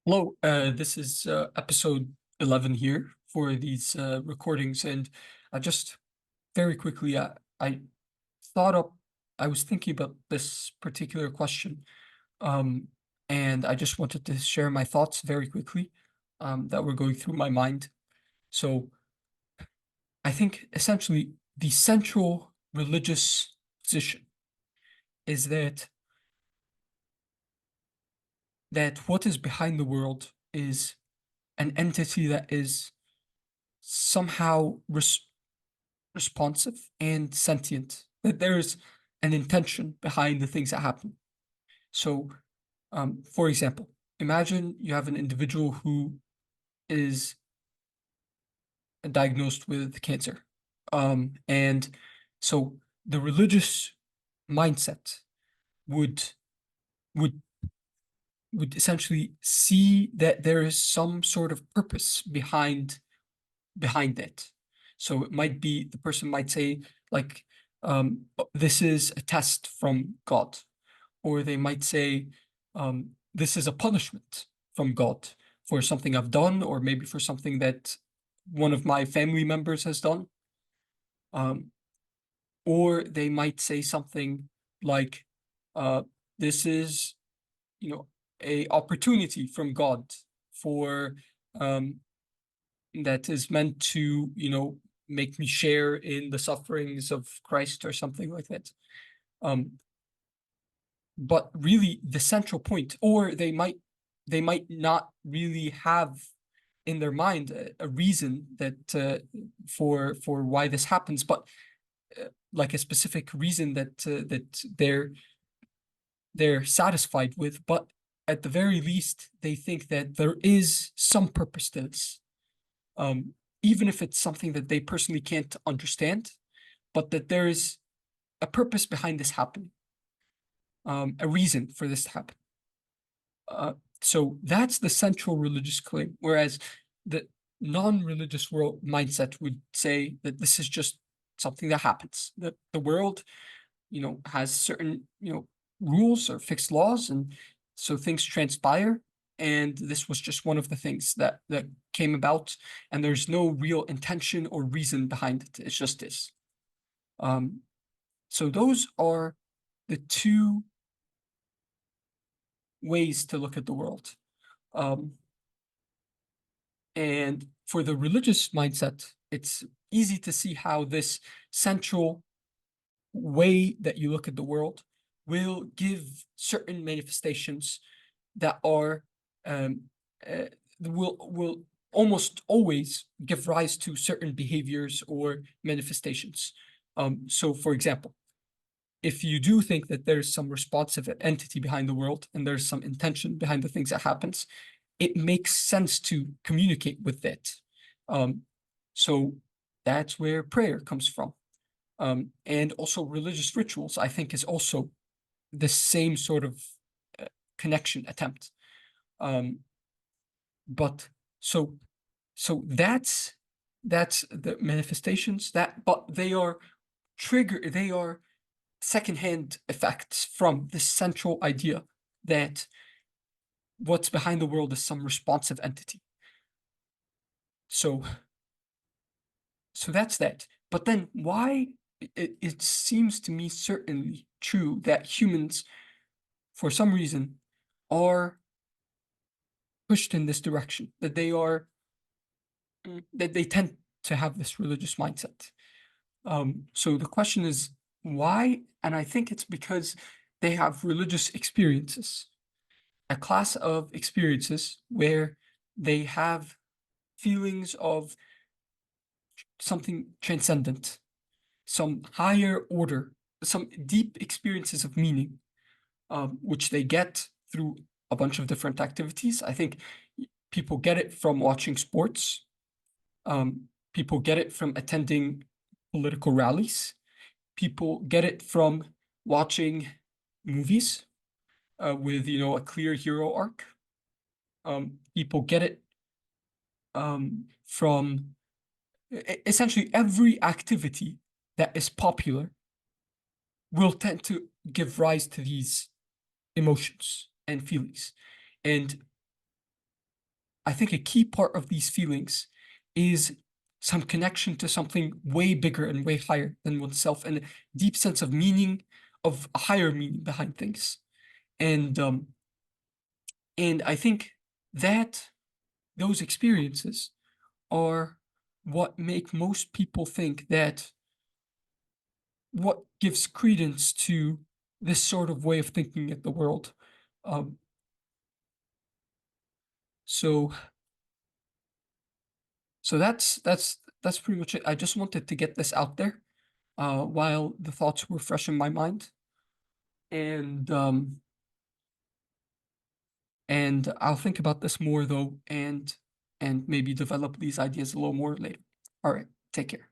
Hello, this is episode 11 here for these recordings. And I just very quickly, I thought up, I was thinking about this particular question, um, and I just wanted to share my thoughts very quickly that were going through my mind. So I think essentially the central religious position is that what is behind the world is an entity that is somehow responsive and sentient, that there's an intention behind the things that happen. So, for example, imagine you have an individual who is diagnosed with cancer. And so the religious mindset would would would essentially see that there is some sort of purpose behind it. So it might be the person might say, like, this is a test from God, or they might say, this is a punishment from God for something I've done, or maybe for something that one of my family members has done. Um, or they might say something like, uh, this is, you know, a opportunity from God for um, that is meant to, make me share in the sufferings of Christ or something like that. Um, but really the central point, or they might not really have in their mind a reason that for why this happens, but like a specific reason that they're satisfied with, but at the very least, they think that there is some purpose to this. Um, Even if it's something that they personally can't understand, but that there is a purpose behind this happening, a reason for this to happen. So that's the central religious claim, whereas the non-religious world mindset would say that this is just something that happens, that the world, has certain, rules or fixed laws, and so things transpire, and this was just one of the things that came about, and there's no real intention or reason behind it. It's just this. Um, so those are the two ways to look at the world. Um, and for the religious mindset, it's easy to see how this central way that you look at the world will give certain manifestations that are um, uh, will almost always give rise to certain behaviors or manifestations. So, for example, if you do think that there's some responsive entity behind the world and there's some intention behind the things that happens, it makes sense to communicate with that. Um, so that's where prayer comes from. And also religious rituals, I think, is also the same sort of uh, connection attempt. Um, but so that's the manifestations that, but they are secondhand effects from the central idea that what's behind the world is some responsive entity. So that's that. But then why it seems to me certainly true that humans, for some reason, are pushed in this direction, that they tend to have this religious mindset. So the question is why? And I think it's because they have religious experiences, a class of experiences where they have feelings of something transcendent, some higher order, some deep experiences of meaning, which they get through a bunch of different activities. I think people get it from watching sports. People get it from attending political rallies. People get it from watching movies with, a clear hero arc. People get it from essentially every activity that is popular will tend to give rise to these emotions and feelings. And I think a key part of these feelings is some connection to something way bigger and way higher than oneself, and a deep sense of meaning, of a higher meaning behind things. And I think that those experiences are what make most people think that what gives credence to this sort of way of thinking at the world. Um, so that's pretty much it. I just wanted to get this out there while the thoughts were fresh in my mind, and I'll think about this more though, and maybe develop these ideas a little more later. All right, take care.